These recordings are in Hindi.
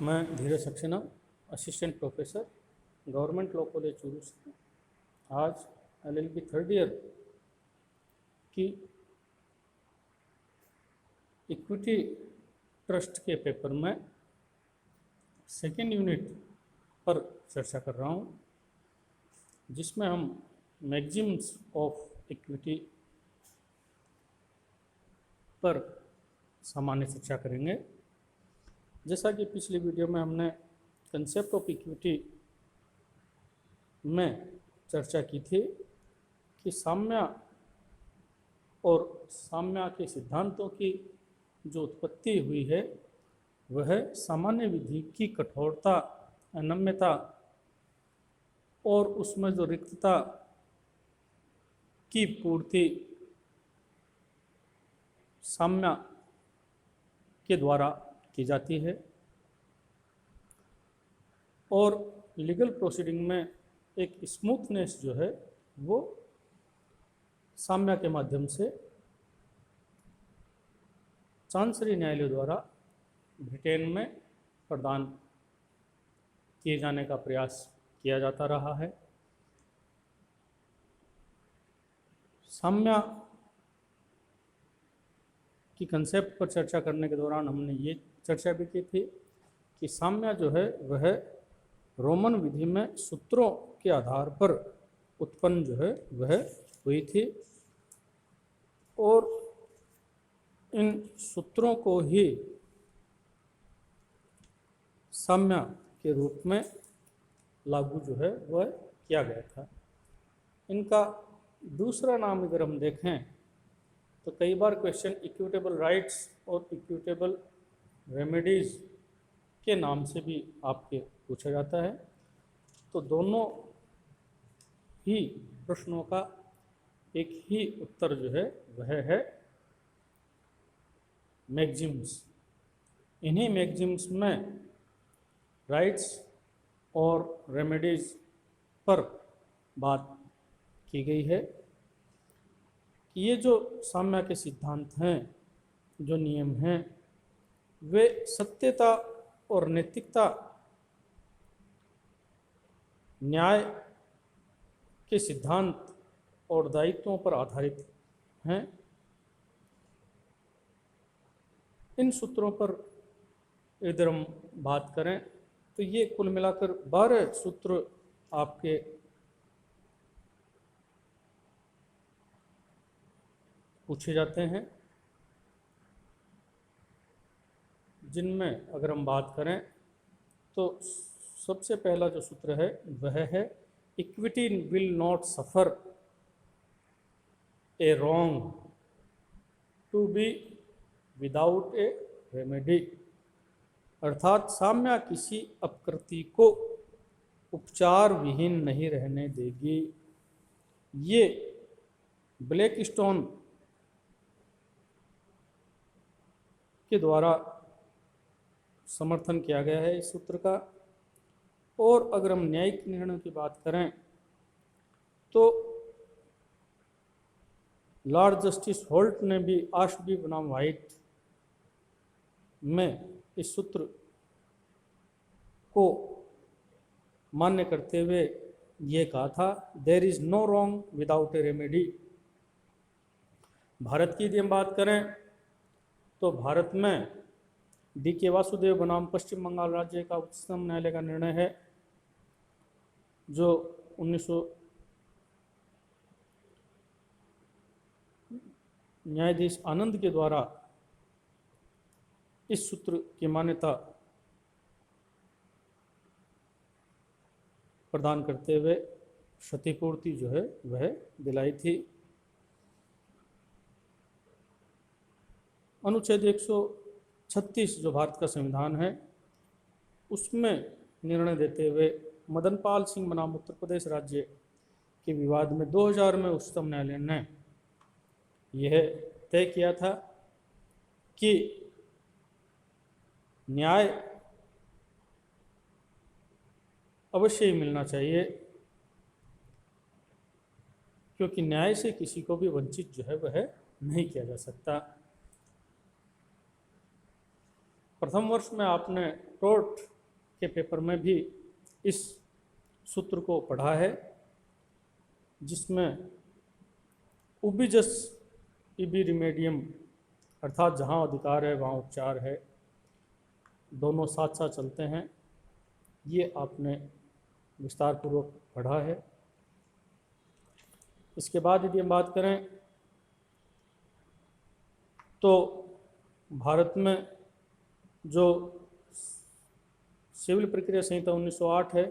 मैं Dheeraj Saxena, assistant professor, government law college Churu से आज LLB थर्ड ईयर की इक्विटी ट्रस्ट के पेपर में सेकेंड यूनिट पर चर्चा कर रहा हूँ, जिसमें हम मैक्सिम्स ऑफ इक्विटी पर सामान्य चर्चा करेंगे। जैसा कि पिछली वीडियो में हमने कंसेप्ट ऑफ इक्विटी में चर्चा की थी कि साम्य और साम्य के सिद्धांतों की जो उत्पत्ति हुई है वह सामान्य विधि की कठोरता, अनम्यता और उसमें जो रिक्तता की पूर्ति साम्य के द्वारा की जाती है और लीगल प्रोसीडिंग में एक स्मूथनेस जो है वो साम्य के माध्यम से चांसरी न्यायालय द्वारा ब्रिटेन में प्रदान किए जाने का प्रयास किया जाता रहा है। साम्य की कंसेप्ट पर चर्चा करने के दौरान हमने ये चर्चा भी की थी कि साम्य जो है वह रोमन विधि में सूत्रों के आधार पर उत्पन्न जो है वह हुई थी और इन सूत्रों को ही साम्य के रूप में लागू जो है वह किया गया था। इनका दूसरा नाम अगर हम देखें तो कई बार क्वेश्चन इक्विटेबल राइट्स और इक्विटेबल रेमेडीज़ के नाम से भी आपके पूछा जाता है। तो दोनों ही प्रश्नों का एक ही उत्तर जो है वह है मैक्सिम्स। इन्हीं मैक्सिम्स में राइट्स और रेमेडीज़ पर बात की गई है कि ये जो साम्य के सिद्धांत हैं, जो नियम हैं, वे सत्यता और नैतिकता, न्याय के सिद्धांत और दायित्वों पर आधारित हैं। इन सूत्रों पर यदि हम बात करें तो ये कुल मिलाकर 12 सूत्र आपके पूछे जाते हैं, जिनमें अगर हम बात करें तो सबसे पहला जो सूत्र है वह है equity will not suffer a wrong to be without a remedy. अर्थात साम्य किसी अपकृति को उपचार विहीन नहीं रहने देगी। ये ब्लैकस्टोन के द्वारा समर्थन किया गया है इस सूत्र का। और अगर हम न्यायिक निर्णय की बात करें तो लॉर्ड जस्टिस होल्ट ने भी आशबी बनाम वाइट में इस सूत्र को मान्य करते हुए ये कहा था, there is no wrong without a remedy. Bharat की यदि हम बात करें तो भारत में DK वासुदेव बनाम पश्चिम बंगाल राज्य का उच्चतम न्यायालय का निर्णय है, जो 1900 न्यायाधीश आनंद के द्वारा इस सूत्र की मान्यता प्रदान करते हुए क्षतिपूर्ति जो है वह दिलाई थी। अनुच्छेद 136 जो भारत का संविधान है उसमें निर्णय देते हुए मदन पाल सिंह बनाम उत्तर प्रदेश राज्य के विवाद में 2000 में उच्चतम न्यायालय ने यह तय किया था कि न्याय अवश्य ही मिलना चाहिए, क्योंकि न्याय से किसी को भी वंचित जो है वह नहीं किया जा सकता। प्रथम वर्ष में आपने टोर्ट के पेपर में भी इस सूत्र को पढ़ा है, जिसमें उबिजस इबी रिमेडियम, अर्थात जहाँ अधिकार है वहाँ उपचार है, दोनों साथ साथ चलते हैं। ये आपने विस्तार पूर्वक पढ़ा है। इसके बाद यदि हम बात करें तो भारत में जो सिविल प्रक्रिया संहिता 1908 है,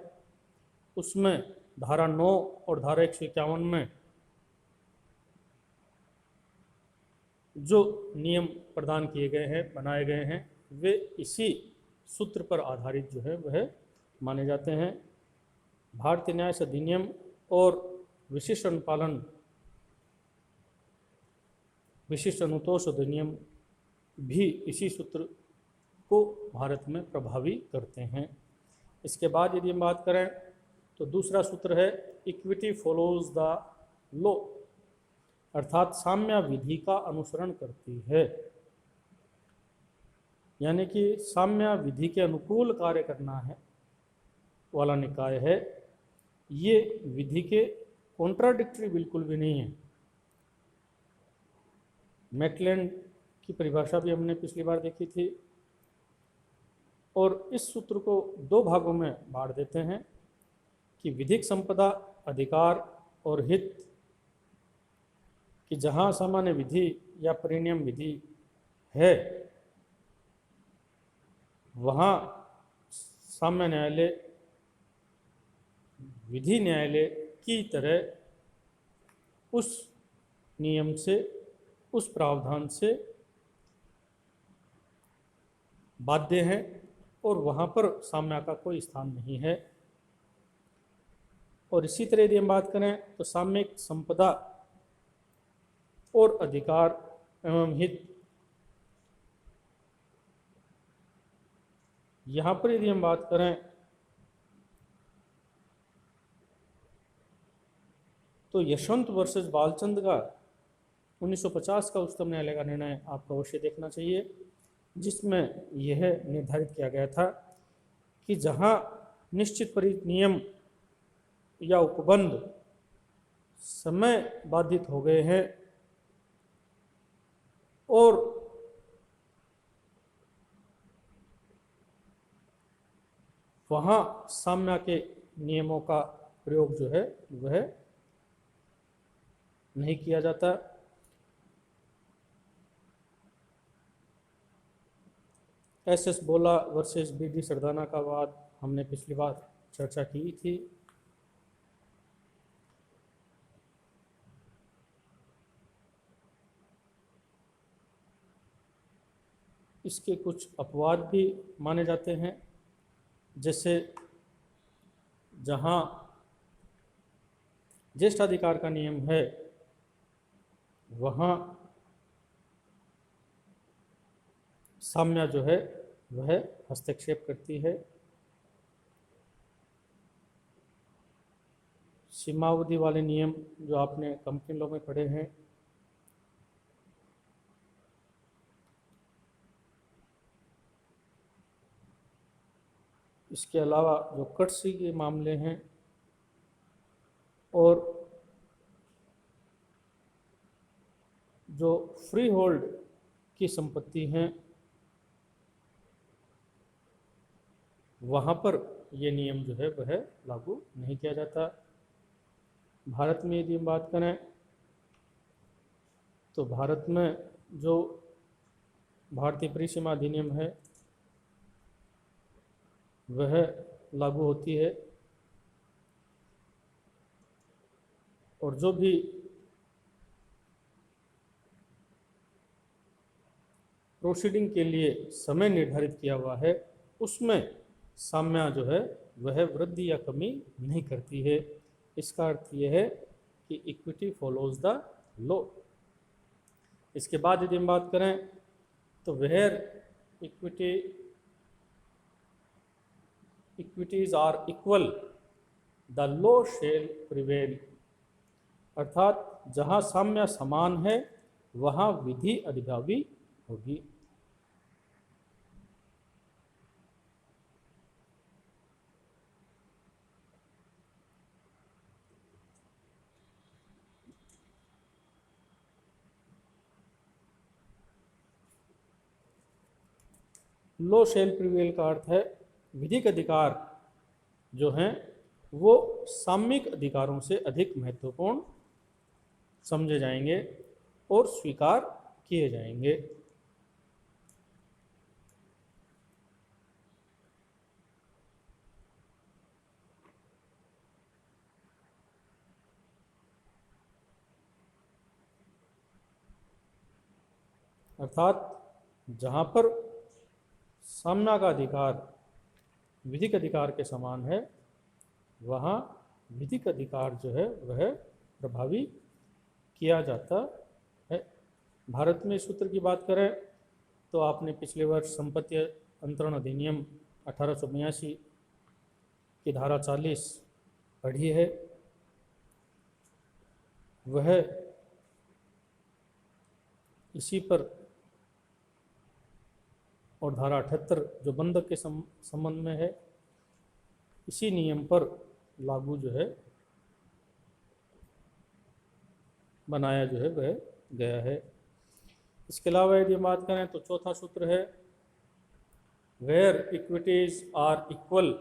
उसमें धारा 9 और धारा 151 में जो नियम प्रदान किए गए हैं, बनाए गए हैं, वे इसी सूत्र पर आधारित जो है वह माने जाते हैं। भारतीय न्याय अधिनियम और विशिष्ट अनुपालन, विशिष्ट अनुतोष अधिनियम भी इसी सूत्र को भारत में प्रभावी करते हैं। इसके बाद यदि हम बात करें तो दूसरा सूत्र है इक्विटी फॉलोज द लॉ, अर्थात साम्य विधि का अनुसरण करती है। यानी कि साम्य विधि के अनुकूल कार्य करना है वाला निकाय है। ये विधि के कॉन्ट्राडिक्टरी बिल्कुल भी नहीं है। मैकलैंड की परिभाषा भी हमने पिछली बार देखी थी, और इस सूत्र को दो भागों में बांट देते हैं कि विधिक संपदा, अधिकार और हित, कि जहाँ सामान्य विधि या परिनियम विधि है वहाँ साम्य न्यायालय विधि न्यायालय की तरह उस नियम से, उस प्रावधान से बाध्य है और वहाँ पर साम्य का कोई स्थान नहीं है। और इसी तरह यदि हम बात करें तो साम्यिक संपदा और अधिकार एवं हित, यहाँ पर यदि हम बात करें तो यशवंत वर्सेस बालचंद का 1950 का उच्चतम न्यायालय का निर्णय आपको अवश्य देखना चाहिए, जिसमें यह निर्धारित किया गया था कि जहाँ निश्चित परिनियम या उपबंध समय बाधित हो गए हैं और वहाँ साम्य के नियमों का प्रयोग जो है वह नहीं किया जाता। एस बोला वर्सेस बी सरदाना का वाद हमने पिछली बार चर्चा की थी। इसके कुछ अपवाद भी माने जाते हैं, जैसे जहाँ ज्येष्ठाधिकार का नियम है वहाँ साम्य जो है वह हस्तक्षेप करती है। सीमावधि वाले नियम जो आपने कंपनी लॉ में पढ़े हैं, इसके अलावा जो कटसी के मामले हैं और जो फ्री होल्ड की संपत्ति हैं, वहाँ पर ये नियम जो है वह लागू नहीं किया जाता। भारत में यदि हम बात करें तो भारत में जो भारतीय परिसीमा अधिनियम है वह लागू होती है, और जो भी प्रोसीडिंग के लिए समय निर्धारित किया हुआ है उसमें साम्य जो है वह वृद्धि या कमी नहीं करती है। इसका अर्थ यह है कि इक्विटी फॉलोज द लॉ। इसके बाद यदि हम बात करें तो where equities are equal the law shall prevail, अर्थात जहाँ साम्य समान है वहाँ विधि अधिभावी होगी। लो शैल प्रिवेल का अर्थ है विधिक अधिकार जो हैं वो साम्यिक अधिकारों से अधिक महत्वपूर्ण समझे जाएंगे और स्वीकार किए जाएंगे। अर्थात जहाँ पर साम्य का अधिकार विधिक अधिकार के समान है, वहाँ विधिक अधिकार जो है वह प्रभावी किया जाता है। भारत में इस सूत्र की बात करें तो आपने पिछले वर्ष संपत्ति अंतरण अधिनियम 1882 की धारा 40 पढ़ी है। वह इसी पर और धारा 78 जो बंधक के संबंध में है, इसी नियम पर लागू जो है बनाया जो है वह गया है। इसके अलावा यदि बात करें तो चौथा सूत्र है where equities are equal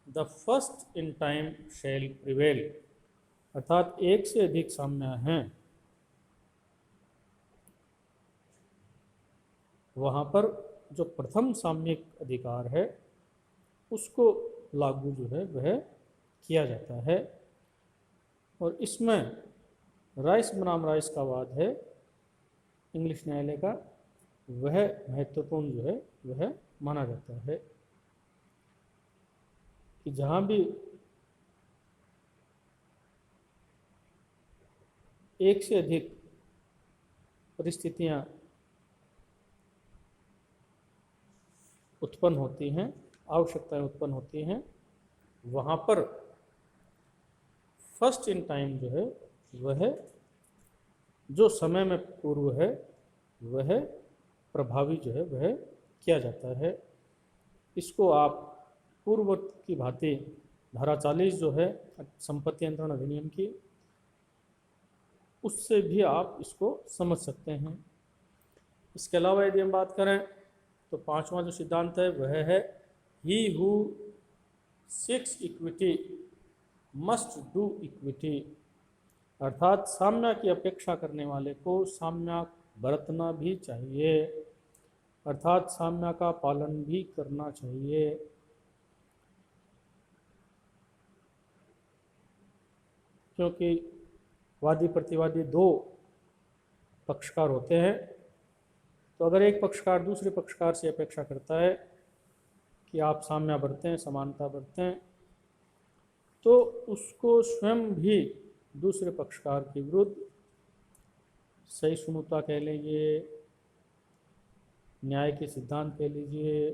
the first in time shall prevail. अर्थात एक से अधिक साम्य हैं, वहाँ पर जो प्रथम साम्यिक अधिकार है उसको लागू जो है वह किया जाता है। और इसमें राइस बनाम राइस का वाद है इंग्लिश न्यायालय का, वह महत्वपूर्ण जो है वह माना जाता है कि जहाँ भी एक से अधिक परिस्थितियाँ उत्पन्न होती हैं, आवश्यकताएं उत्पन्न होती हैं, वहाँ पर फर्स्ट इन टाइम जो है वह जो समय में पूर्व है वह प्रभावी जो है वह किया जाता है। इसको आप पूर्व की भांति धारा 40 जो है संपत्ति अंतरण अधिनियम की, उससे भी आप इसको समझ सकते हैं। इसके अलावा यदि हम बात करें तो पांचवा जो सिद्धांत है वह है he who seeks equity must do equity. अर्थात साम्य की अपेक्षा करने वाले को साम्य बरतना भी चाहिए, अर्थात साम्य का पालन भी करना चाहिए। क्योंकि वादी प्रतिवादी दो पक्षकार होते हैं, तो अगर एक पक्षकार दूसरे पक्षकार से अपेक्षा करता है कि आप साम्य बरतें, समानता बरतें, तो उसको स्वयं भी दूसरे पक्षकार के विरुद्ध सहिष्णुता कह लीजिए, न्याय के सिद्धांत कह लीजिए,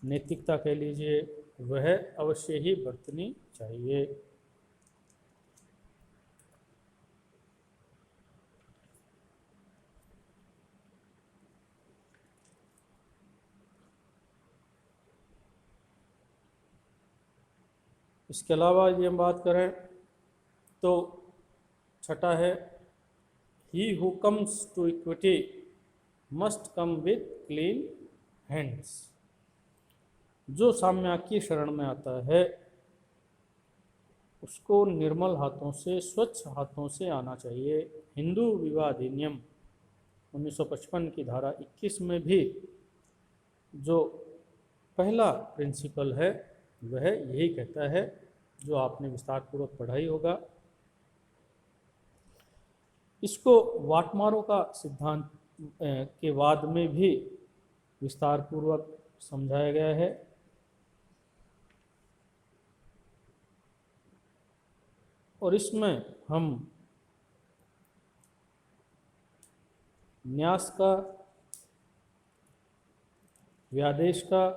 नैतिकता कह लीजिए, वह अवश्य ही बरतनी चाहिए। इसके अलावा ये हम बात करें तो छठा है he who comes to equity must come with clean hands. जो साम्य की शरण में आता है उसको निर्मल हाथों से, स्वच्छ हाथों से आना चाहिए। हिंदू विवाह अधिनियम 1955 की धारा 21 में भी जो पहला प्रिंसिपल है वह यही कहता है, जो आपने विस्तार पूर्वक पढ़ा ही होगा। इसको वाटमारो का सिद्धांत के वाद में भी विस्तार पूर्वक समझाया गया है। और इसमें हम न्यास का, व्यादेश का,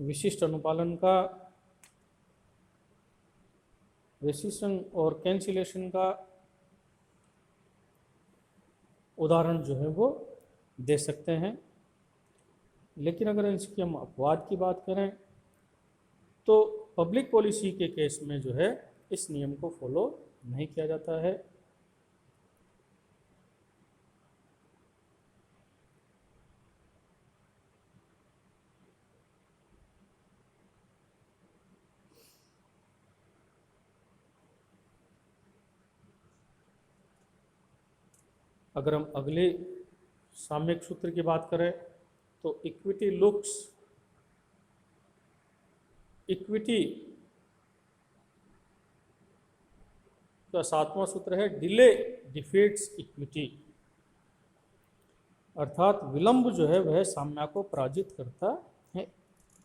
विशिष्ट अनुपालन का, रेसिशन और कैंसिलेशन का उदाहरण जो है वो दे सकते हैं। लेकिन अगर इसकी हम अपवाद की बात करें तो पब्लिक पॉलिसी के केस में जो है इस नियम को फॉलो नहीं किया जाता है। अगर हम अगले साम्यक सूत्र की बात करें तो इक्विटी का 7वां सूत्र है डिले डिफीट्स इक्विटी, अर्थात विलंब जो है वह साम्य को पराजित करता है।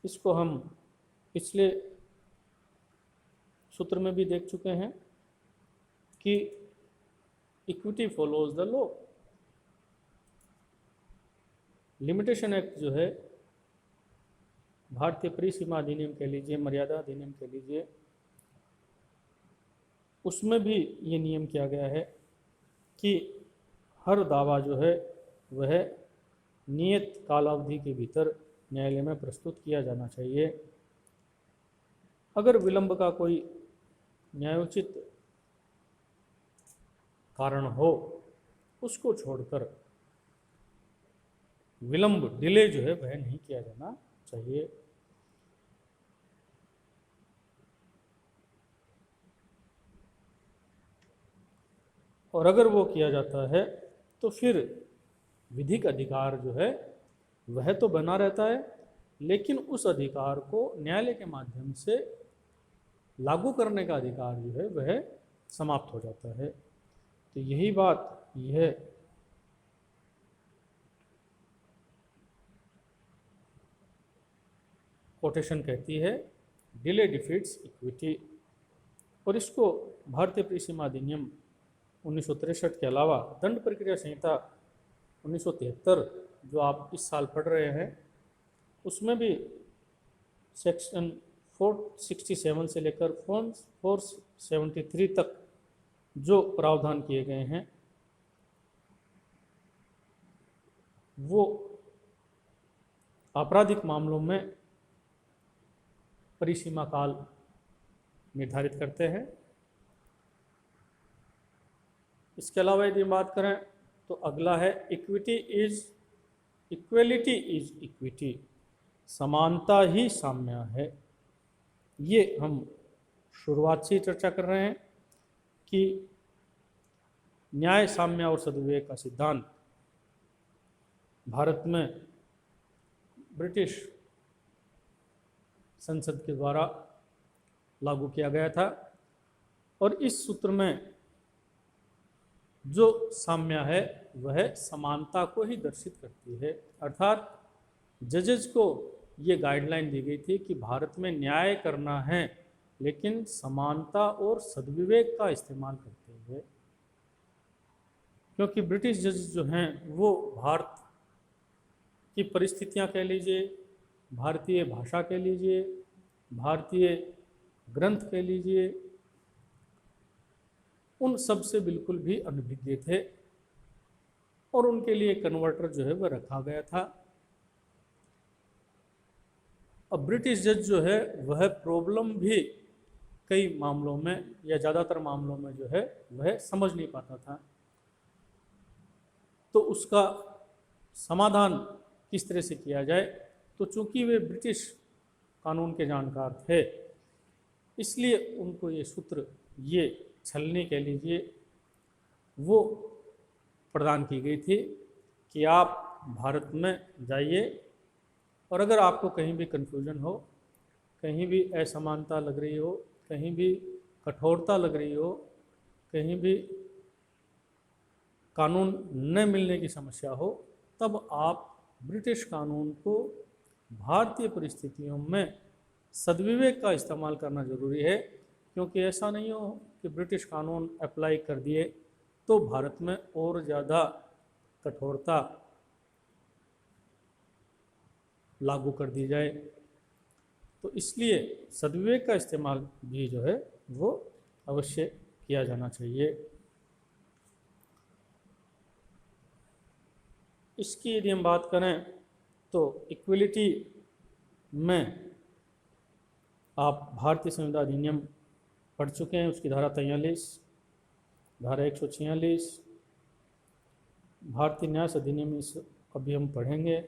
इसको हम पिछले सूत्र में भी देख चुके हैं कि equity follows the law. Limitation act जो है भारतीय परिसीमा अधिनियम कह लीजिए, मर्यादा अधिनियम कह लीजिए, उसमें भी ये नियम किया गया है कि हर दावा जो है वह नियत कालावधि के भीतर न्यायालय में प्रस्तुत किया जाना चाहिए। अगर विलंब का कोई न्यायोचित कारण हो उसको छोड़कर विलंब डिले जो है वह नहीं किया जाना चाहिए। और अगर वो किया जाता है तो फिर विधिक अधिकार जो है वह तो बना रहता है, लेकिन उस अधिकार को न्यायालय के माध्यम से लागू करने का अधिकार जो है वह समाप्त हो जाता है। तो यही बात यह कोटेशन कहती है, डिले डिफीट्स इक्विटी। और इसको भारतीय परिसीमा अधिनियम 1963 के अलावा दंड प्रक्रिया संहिता 1973 जो आप इस साल पढ़ रहे हैं उसमें भी सेक्शन 467 से लेकर 473 तक जो प्रावधान किए गए हैं वो आपराधिक मामलों में परिसीमा काल निर्धारित करते हैं। इसके अलावा यदि बात करें तो अगला है equity is equality is equity, समानता ही साम्य है। ये हम शुरुआत से ही चर्चा कर रहे हैं कि न्याय, साम्य और सद्विवेक का सिद्धांत भारत में ब्रिटिश संसद के द्वारा लागू किया गया था। और इस सूत्र में जो साम्य है वह समानता को ही दर्शित करती है, अर्थात जजेस को ये गाइडलाइन दी गई थी कि भारत में न्याय करना है लेकिन समानता और सद्विवेक का इस्तेमाल करते हुए, क्योंकि ब्रिटिश जजेस जो हैं वो भारत की परिस्थितियां कह लीजिए, भारतीय भाषा कह लीजिए, भारतीय ग्रंथ कह लीजिए, उन सब से बिल्कुल भी अनभिज्ञ थे और उनके लिए कन्वर्टर जो है वह रखा गया था। अब ब्रिटिश जज जो है वह प्रॉब्लम भी कई मामलों में या ज़्यादातर मामलों में जो है वह समझ नहीं पाता था, तो उसका समाधान किस तरह से किया जाए। तो चूंकि वे ब्रिटिश कानून के जानकार थे इसलिए उनको ये सूत्र, ये छलनी कह लीजिए, वो प्रदान की गई थी कि आप भारत में जाइए और अगर आपको कहीं भी कन्फ्यूजन हो, कहीं भी असमानता लग रही हो, कहीं भी कठोरता लग रही हो, कहीं भी कानून न मिलने की समस्या हो, तब आप ब्रिटिश कानून को भारतीय परिस्थितियों में सद्विवेक का इस्तेमाल करना ज़रूरी है, क्योंकि ऐसा नहीं हो कि ब्रिटिश कानून अप्लाई कर दिए तो भारत में और ज़्यादा कठोरता लागू कर दी जाए। तो इसलिए सद्विवेक का इस्तेमाल भी जो है वो अवश्य किया जाना चाहिए। इसकी यदि हम बात करें तो इक्वलिटी में आप भारतीय संविदा अधिनियम पढ़ चुके हैं, उसकी धारा 43, धारा 146, भारतीय न्यास अधिनियम इस अभी हम पढ़ेंगे,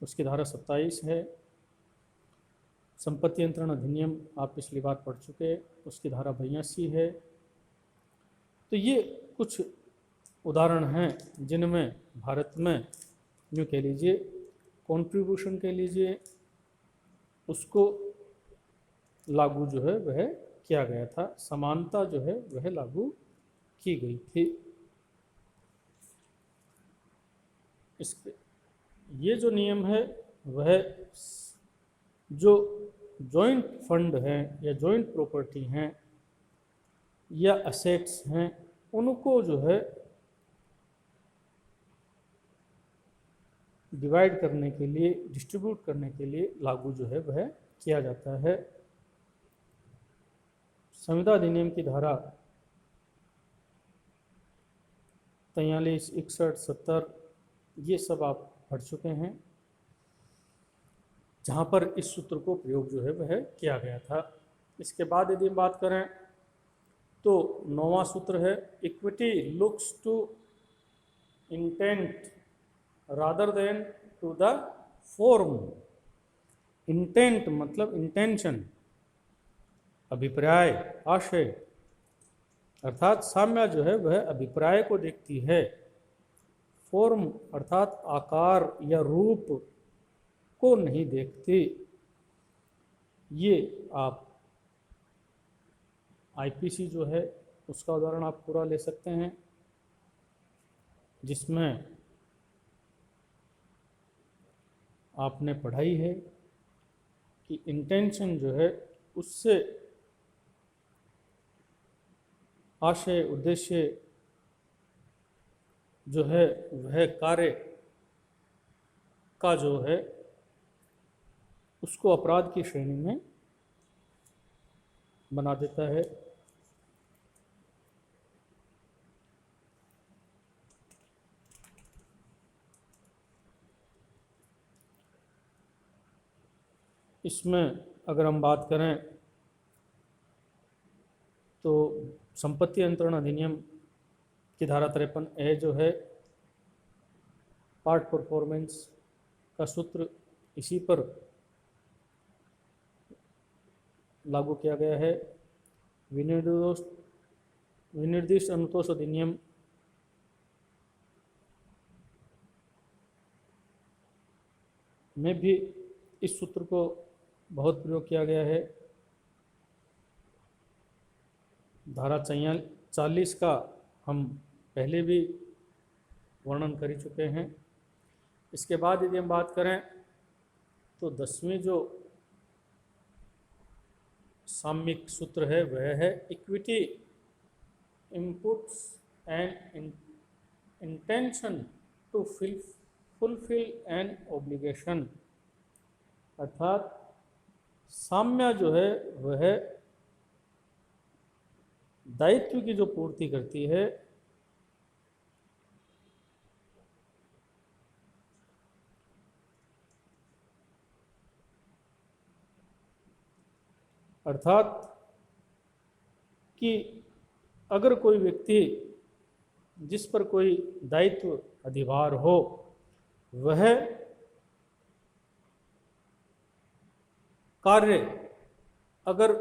उसकी धारा 27 है, संपत्ति नियंत्रण अधिनियम आप पिछली बार पढ़ चुके, उसकी धारा 82 है। तो ये कुछ उदाहरण हैं जिनमें भारत में यूँ कह लीजिए कंट्रीब्यूशन कह लीजिए उसको लागू जो है वह किया गया था, समानता जो है वह लागू की गई थी। इसके ये जो नियम है वह जो जॉइंट फंड हैं या जॉइंट प्रॉपर्टी हैं या असेट्स हैं उनको जो है डिवाइड करने के लिए, डिस्ट्रीब्यूट करने के लिए लागू जो है वह किया जाता है। संविदा अधिनियम की धारा 43, 61, 70 ये सब आप पढ़ चुके हैं, जहाँ पर इस सूत्र को प्रयोग जो है वह किया गया था। इसके बाद यदि हम बात करें तो 9वां सूत्र है equity looks to intent rather than to the form. Intent मतलब इंटेंशन, अभिप्राय, आशय, अर्थात साम्य जो है वह अभिप्राय को देखती है, फॉर्म अर्थात आकार या रूप को नहीं देखती। ये आप आईपीसी जो है उसका उदाहरण आप पूरा ले सकते हैं, जिसमें आपने पढ़ाई है कि इंटेंशन जो है उससे आशय, उद्देश्य जो है वह कार्य का जो है उसको अपराध की श्रेणी में बना देता है। इसमें अगर हम बात करें तो संपत्ति अंतरण अधिनियम की धारा 53A जो है पार्ट परफॉर्मेंस का सूत्र इसी पर लागू किया गया है। विनिर्दिष्ट अनुतोष अधिनियम में भी इस सूत्र को बहुत प्रयोग किया गया है। धारा 40 का हम पहले भी वर्णन कर ही चुके हैं। इसके बाद यदि हम बात करें तो 10वें जो साम्यिक सूत्र है वह है equity inputs and intention to fulfil an obligation, अर्थात साम्य जो है वह दायित्व की जो पूर्ति करती है, अर्थात कि अगर कोई व्यक्ति जिस पर कोई दायित्व अधिभार हो वह कार्य अगर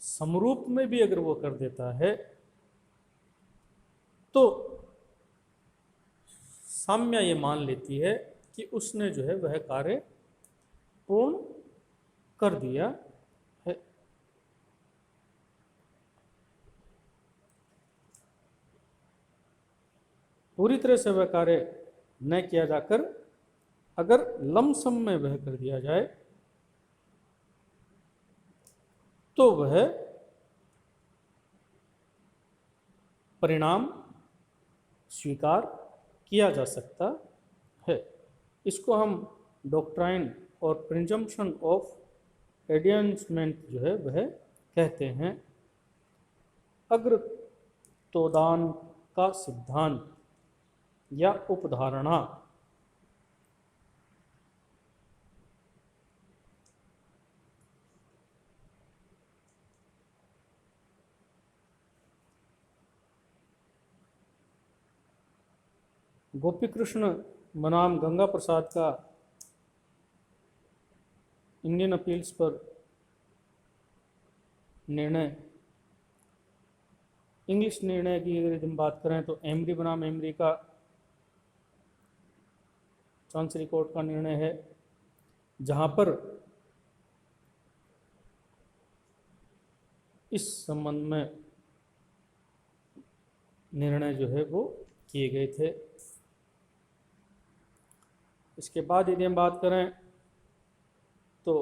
समरूप में भी अगर वो कर देता है तो साम्य ये मान लेती है कि उसने जो है वह कार्य पूर्ण कर दिया है। पूरी तरह से वह कार्य न किया जाकर अगर लमसम में वह कर दिया जाए तो वह परिणाम स्वीकार किया जा सकता है। इसको हम डॉक्ट्राइन और प्रिजम्पशन ऑफ एडियंसमेंट जो है वह कहते हैं। अग्रतोदान का सिद्धांत या उपधारणा गोपी कृष्ण बनाम गंगा प्रसाद का इंडियन अपील्स पर निर्णय इंग्लिश निर्णय की अगर हम बात करें तो एमरी बनाम एमरी का चांसरी कोर्ट का निर्णय है, जहां पर इस संबंध में निर्णय जो है वो किए गए थे। इसके बाद यदि हम बात करें तो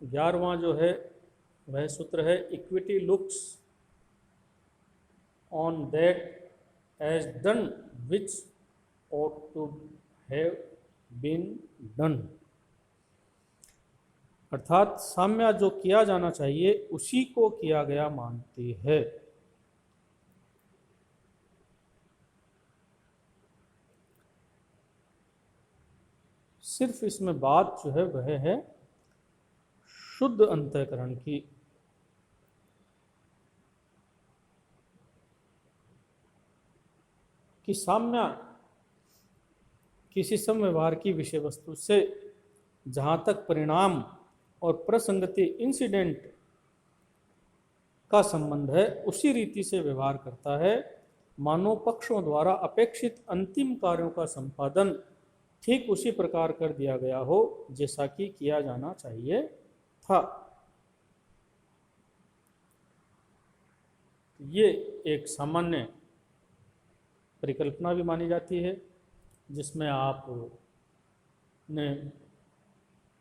11वां जो है वह सूत्र है, equity looks on that as done which ought to have been done। अर्थात साम्या जो किया जाना चाहिए उसी को किया गया मानती है। सिर्फ इसमें बात जो है वह है शुद्ध अंतःकरण की। कि साम्या किसी समव्यवहार की विषय वस्तु से जहाँ तक परिणाम और प्रसंगति इंसिडेंट का संबंध है उसी रीति से व्यवहार करता है, मानव पक्षों द्वारा अपेक्षित अंतिम कार्यों का संपादन ठीक उसी प्रकार कर दिया गया हो जैसा कि किया जाना चाहिए था। ये एक सामान्य परिकल्पना भी मानी जाती है, जिसमें आप ने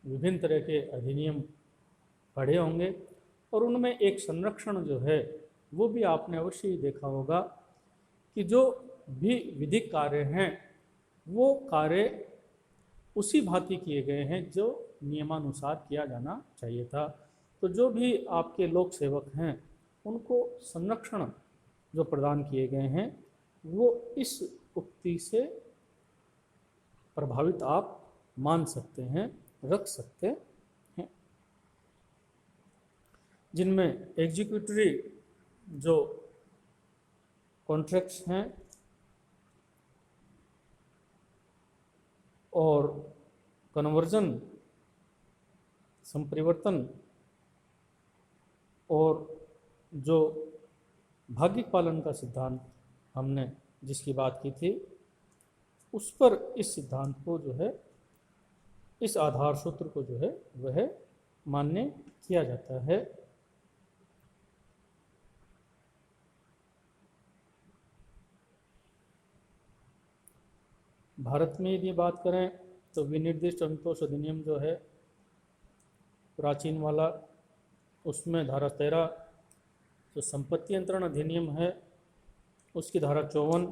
विभिन्न तरह के अधिनियम पढ़े होंगे और उनमें एक संरक्षण जो है वो भी आपने अवश्य ही देखा होगा कि जो भी विधिक कार्य हैं वो कार्य उसी भांति किए गए हैं जो नियमानुसार किया जाना चाहिए था। तो जो भी आपके लोक सेवक हैं उनको संरक्षण जो प्रदान किए गए हैं वो इस उक्ति से प्रभावित आप मान सकते हैं, रख सकते हैं, जिनमें एग्जीक्यूटरी जो कॉन्ट्रैक्ट्स हैं और कन्वर्जन संपरिवर्तन और जो भागिक पालन का सिद्धांत हमने जिसकी बात की थी उस पर इस सिद्धांत को जो है, इस आधार सूत्र को जो है वह मान्य किया जाता है। भारत में यदि बात करें तो विनिर्दिष्ट अंतोष अधिनियम जो है प्राचीन वाला, उसमें धारा 13 जो संपत्ति अंतरण अधिनियम है उसकी धारा 54,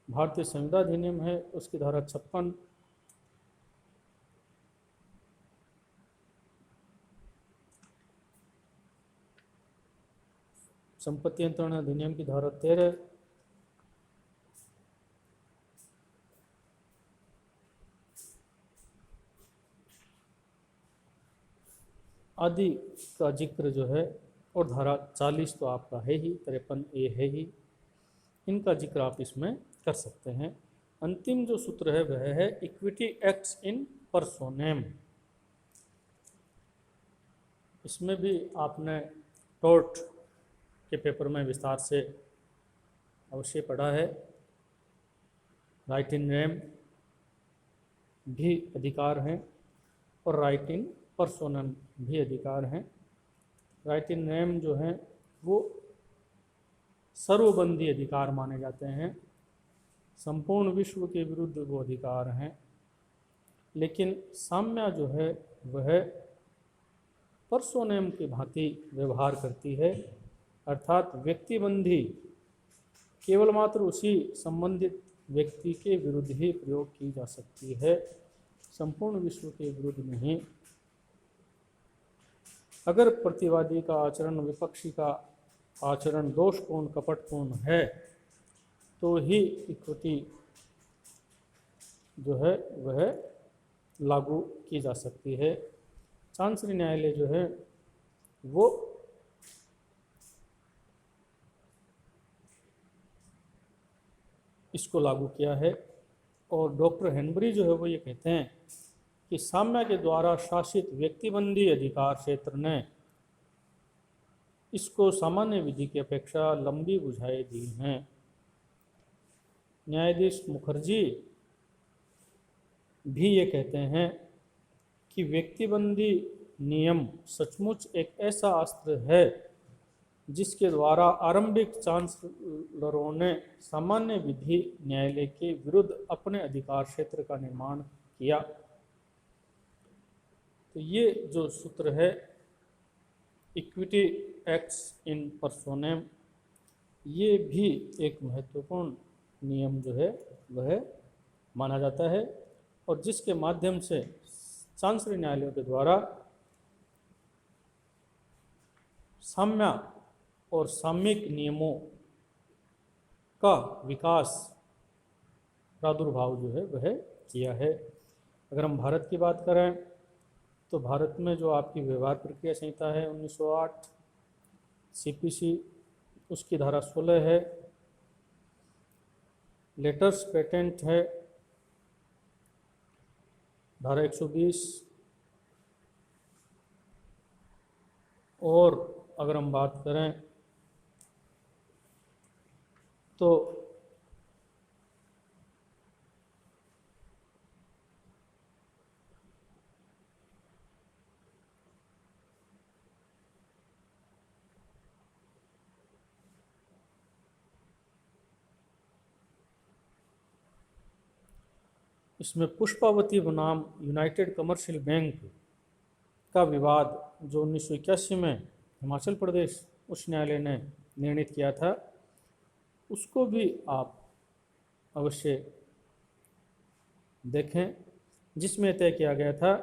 भारतीय संविदा अधिनियम है उसकी धारा 56, संपत्ति अंतरण अधिनियम की धारा 13, आदि का जिक्र जो है, और धारा 40 तो आपका है ही, 53A है ही, इनका जिक्र आप इसमें कर सकते हैं। अंतिम जो सूत्र है वह है इक्विटी एक्ट्स इन पर्सोनेम। इसमें भी आपने टोर्ट के पेपर में विस्तार से अवश्य पढ़ा है। राइट इन रेम भी अधिकार हैं और राइट इन पर्सोनम भी अधिकार हैं। राइट इन रेम जो हैं वो सर्वबंधी अधिकार माने जाते हैं, संपूर्ण विश्व के विरुद्ध वो अधिकार हैं। लेकिन साम्या जो है वह पर्सोनेम की भांति व्यवहार करती है, अर्थात व्यक्तिबंधी केवल मात्र उसी संबंधित व्यक्ति के विरुद्ध ही प्रयोग की जा सकती है, संपूर्ण विश्व के विरुद्ध नहीं। अगर प्रतिवादी का आचरण विपक्षी का आचरण दोषपूर्ण कपटपूर्ण है तो ही इक्विटी जो है वह लागू की जा सकती है। चांसरी न्यायालय जो है वो इसको लागू किया है और डॉक्टर हेनबरी जो है वो ये कहते हैं कि साम्य के द्वारा शासित व्यक्तिबंदी अधिकार क्षेत्र ने इसको सामान्य विधि की अपेक्षा लंबी बुझाई दी हैं। न्यायाधीश मुखर्जी भी ये कहते हैं कि व्यक्तिबंदी नियम सचमुच एक ऐसा अस्त्र है जिसके द्वारा आरंभिक चांसलरों ने सामान्य विधि न्यायालय के विरुद्ध अपने अधिकार क्षेत्र का निर्माण किया। तो ये जो सूत्र है इक्विटी एक्ट्स इन पर्सोनेम, ये भी एक महत्वपूर्ण नियम जो है वह माना जाता है और जिसके माध्यम से चांसलरी न्यायालयों के द्वारा साम्य और साम्यिक नियमों का विकास प्रादुर्भाव जो है वह किया है। अगर हम भारत की बात करें तो भारत में जो आपकी व्यवहार प्रक्रिया संहिता है 1908, सीपीसी उसकी धारा 16 है, लेटर्स पेटेंट है धारा 120, और अगर हम बात करें तो इसमें पुष्पावती बनाम यूनाइटेड कमर्शियल बैंक का विवाद जो 1981 में हिमाचल प्रदेश उच्च न्यायालय ने निर्णित किया था, उसको भी आप अवश्य देखें, जिसमें तय किया गया था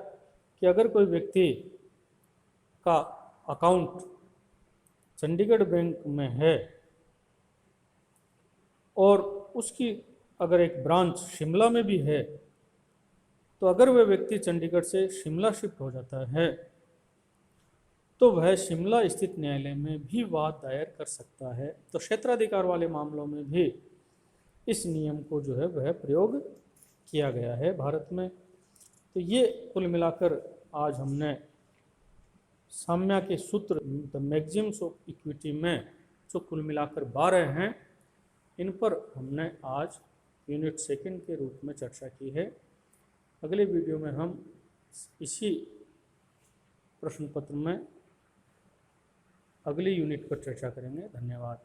कि अगर कोई व्यक्ति का अकाउंट चंडीगढ़ बैंक में है और उसकी अगर एक ब्रांच शिमला में भी है, तो अगर वह व्यक्ति चंडीगढ़ से शिमला शिफ्ट हो जाता है तो वह शिमला स्थित न्यायालय में भी वाद दायर कर सकता है। तो क्षेत्राधिकार वाले मामलों में भी इस नियम को जो है वह प्रयोग किया गया है भारत में। तो ये कुल मिलाकर आज हमने साम्य के सूत्र द मैक्सिम्स ऑफ इक्विटी में जो कुल मिलाकर 12 हैं, इन पर हमने आज यूनिट सेकंड के रूप में चर्चा की है। अगले वीडियो में हम इसी प्रश्न पत्र में अगली यूनिट पर चर्चा करेंगे। धन्यवाद।